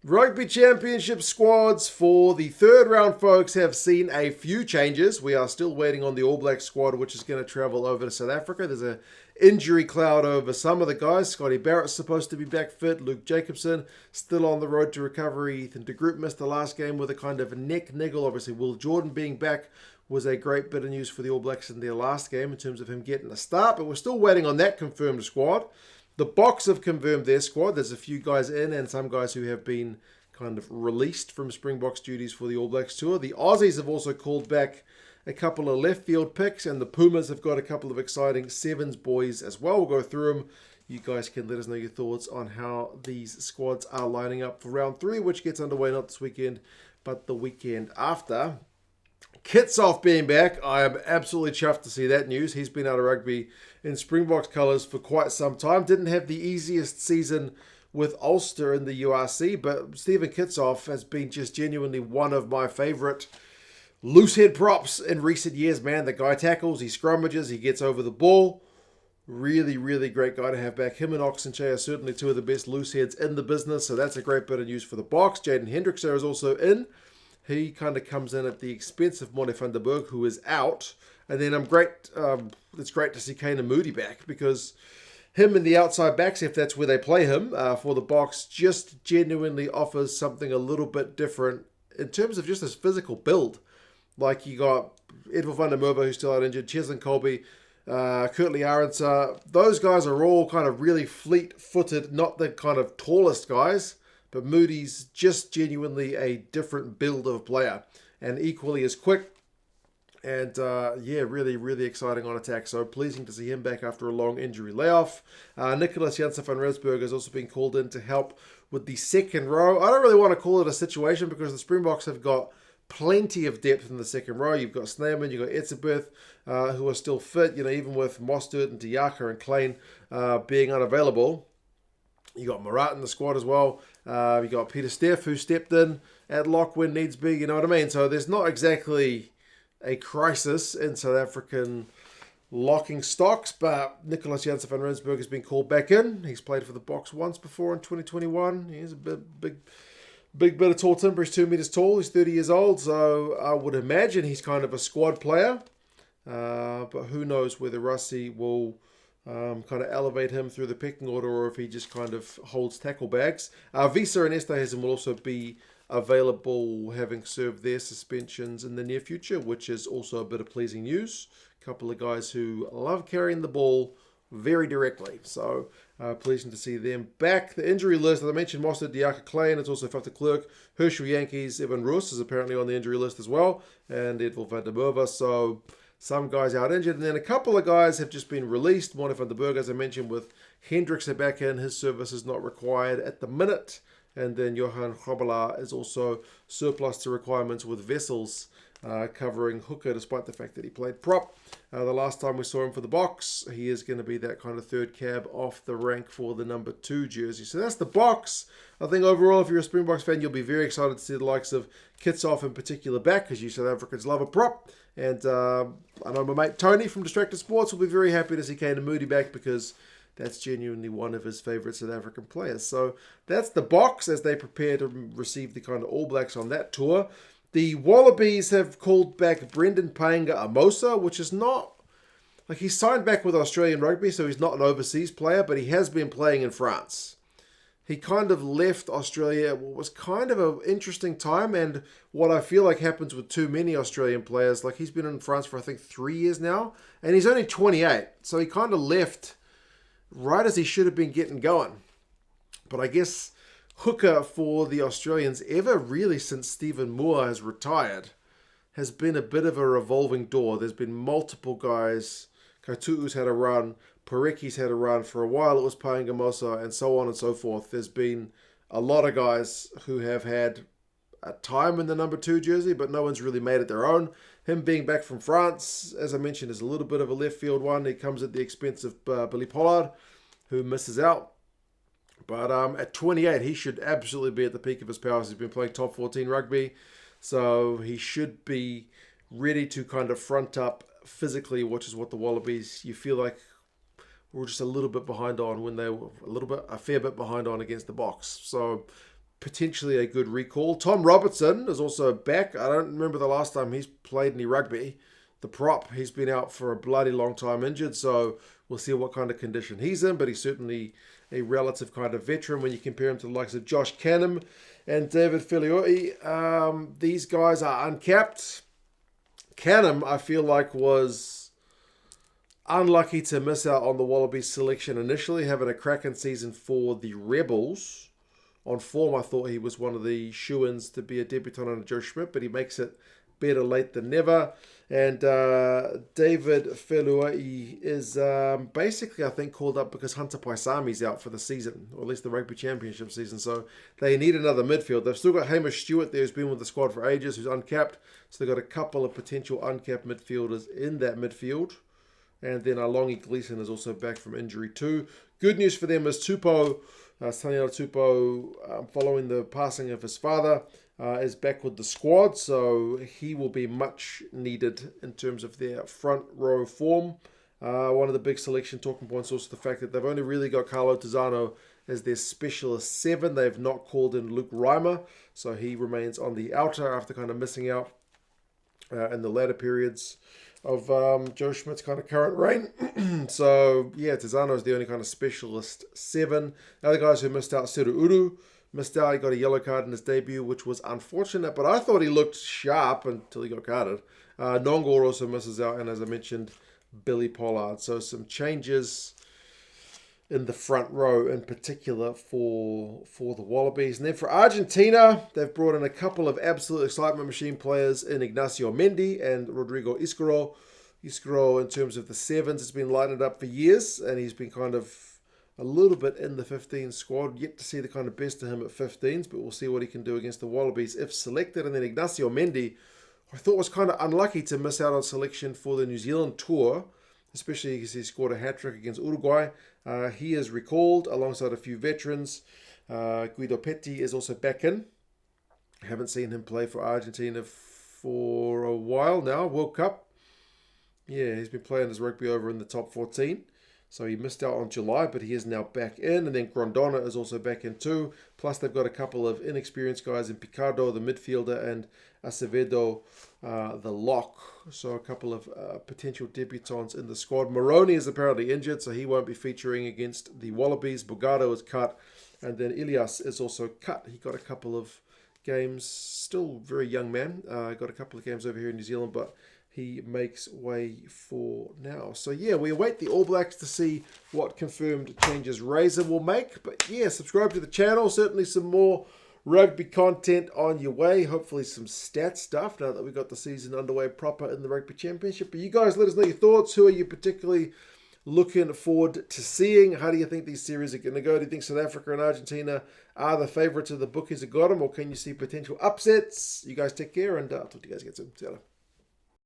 Rugby Championship squads for the third round, folks, have seen a few changes. We are still waiting on the All Black squad, which is going to travel over to South Africa. There's an injury cloud over some of the guys. Scotty Barrett's supposed to be back fit. Luke Jacobson still on the road to recovery. Ethan de Groot missed the last game with a kind of neck niggle. Obviously, Will Jordan being back was a great bit of news for the All Blacks in their last game in terms of him getting a start, but we're still waiting on that confirmed squad. The Boks have confirmed their squad. There's a few guys in and some guys who have been kind of released from Springboks duties for the All Blacks tour. The Aussies have also called back a couple of left field picks, and the Pumas have got a couple of exciting sevens boys as well. We'll go through them. You guys can let us know your thoughts on how these squads are lining up for round 3, which gets underway not this weekend, but the weekend after. Kitshoff being back, I am absolutely chuffed to see that news. He's been out of rugby in Springboks colours for quite some time. Didn't have the easiest season with Ulster in the URC, but Stephen Kitshoff has been just genuinely one of my favourite loosehead props in recent years, man. The guy tackles, he scrummages, he gets over the ball. Really, really great guy to have back. Him and Oxenche are certainly two of the best looseheads in the business, so that's a great bit of news for the Boks. Jaden Hendrickse is also in. He kind of comes in at the expense of Monte van der Berg, who is out. And then it's great to see Kane and Moody back, because him and the outside backs, if that's where they play him, for the Boks, just genuinely offers something a little bit different in terms of just his physical build. Like you got Edwin van der Merwe, who's still out injured, Cheslin Colby, Kurtley Arendse. Those guys are all kind of really fleet-footed, not the kind of tallest guys. But Moody's just genuinely a different build of player and equally as quick. And really, really exciting on attack. So pleasing to see him back after a long injury layoff. Nicholas Janssen van Rensburg has also been called in to help with the second row. I don't really want to call it a situation because the Springboks have got plenty of depth in the second row. You've got Snyman, you've got Etzebeth, who are still fit, even with Mostert and Diaka and Klein being unavailable. You got Marat in the squad as well. You got Peter Steff, who stepped in at lock when needs be. You know what I mean? So there's not exactly a crisis in South African locking stocks, but Nicholas Janssen van Rensburg has been called back in. He's played for the Boks once before in 2021. He's a big bit of tall timber. He's 2 meters tall. He's 30 years old, so I would imagine he's kind of a squad player. But who knows whether Rusty will kind of elevate him through the pecking order, or if he just kind of holds tackle bags. Visa and Esterhuizen will also be available, having served their suspensions in the near future, which is also a bit of pleasing news. A couple of guys who love carrying the ball very directly. So pleasing to see them back. The injury list, as I mentioned, Mostert, Diaka, Klein. It's also Faf de Klerk, Herschel Yankees, Evan Roos is apparently on the injury list as well, and Edwin van der Merwe. So some guys out injured, and then a couple of guys have just been released. Monte van der Berg, as I mentioned, with Hendrickse back in. His service is not required at the minute. And then Johan Grobelaar is also surplus to requirements with Wessels covering hooker, despite the fact that he played prop. The last time we saw him for the Boks, he is going to be that kind of third cab off the rank for the number 2 jersey. So that's the Boks. I think overall, if you're a Springboks fan, you'll be very excited to see the likes of Kitshoff in particular back, because you South Africans love a prop. And I know my mate Tony from Distracted Sports will be very happy to see Kane and Moody back, because that's genuinely one of his favourite South African players. So that's the Boks as they prepare to receive the kind of All Blacks on that tour. The Wallabies have called back Brendan Paenga Amosa, which is not... Like, he's signed back with Australian Rugby, so he's not an overseas player, but he has been playing in France. He kind of left Australia at what was kind of an interesting time, and what I feel like happens with too many Australian players. Like, he's been in France for, I think, 3 years now, and he's only 28. So he kind of left right as he should have been getting going. But I guess hooker for the Australians ever really since Stephen Moore has retired has been a bit of a revolving door. There's been multiple guys. Kautu'u's had a run. Pareki's had a run. For a while it was Paenga Amosa, and so on and so forth. There's been a lot of guys who have had a time in the number 2 jersey, but no one's really made it their own. Him being back from France, as I mentioned, is a little bit of a left field one. He comes at the expense of Billy Pollard, who misses out. But at 28, he should absolutely be at the peak of his powers. He's been playing top 14 rugby, so he should be ready to kind of front up physically, which is what the Wallabies, you feel like, were just a little bit behind on when they were a fair bit behind on against the Boks. So potentially a good recall. Tom Robertson is also back. I don't remember the last time he's played any rugby. The prop, he's been out for a bloody long time injured, so we'll see what kind of condition he's in, but he's certainly a relative kind of veteran when you compare him to the likes of Josh Canham and David Filioi. These guys are uncapped. Canham, I feel like, was unlucky to miss out on the Wallabies selection initially, having a cracking season for the Rebels. On form, I thought he was one of the shoo-ins to be a debutant under Joe Schmidt, but he makes it better late than never. And David Filioi is basically, I think, called up because Hunter Paisami's out for the season, or at least the Rugby Championship season. So they need another midfield. They've still got Hamish Stewart there, who's been with the squad for ages, who's uncapped. So they've got a couple of potential uncapped midfielders in that midfield. And then Alongi Gleeson is also back from injury too. Good news for them is Tupou, Taniela Tupou, following the passing of his father, is back with the squad, so he will be much needed in terms of their front row form. One of the big selection talking points also the fact that they've only really got Carlo Tizzano as their specialist 7. They've not called in Luke Reimer, so he remains on the outer after kind of missing out in the latter periods of Joe Schmidt's kind of current reign. So, yeah, Tizzano is the only kind of specialist 7. The other guys who missed out, Seru Uru, missed out. He got a yellow card in his debut, which was unfortunate, but I thought he looked sharp until he got carded. Nongor also misses out, and as I mentioned, Billy Pollard. So some changes in the front row in particular for the Wallabies. And then for Argentina, they've brought in a couple of absolute excitement machine players in Ignacio Mendy and Rodrigo Iscaro. Iscaro, in terms of the 7s, has been lighted up for years, and he's been kind of a little bit in the 15 squad. Yet to see the kind of best of him at 15s, but we'll see what he can do against the Wallabies if selected. And then Ignacio Mendy, I thought was kind of unlucky to miss out on selection for the New Zealand tour, especially because he scored a hat-trick against Uruguay. He is recalled alongside a few veterans. Guido Petti is also back in. I haven't seen him play for Argentina for a while now. World Cup. Yeah, he's been playing his rugby over in the top 14. So he missed out on July, but he is now back in. And then Grondona is also back in too. Plus they've got a couple of inexperienced guys in Picardo, the midfielder, and Acevedo, the lock. So a couple of potential debutants in the squad. Moroni is apparently injured, so he won't be featuring against the Wallabies. Bugado is cut. And then Ilias is also cut. He got a couple of games. Still very young man. Got a couple of games over here in New Zealand, but he makes way for now. So, yeah, we await the All Blacks to see what confirmed changes Razor will make. But, yeah, subscribe to the channel. Certainly some more rugby content on your way. Hopefully some stat stuff now that we've got the season underway proper in the Rugby Championship. But you guys let us know your thoughts. Who are you particularly looking forward to seeing? How do you think these series are going to go? Do you think South Africa and Argentina are the favourites of the bookies that got them? Or can you see potential upsets? You guys take care, and I'll talk to you guys again soon. See you later.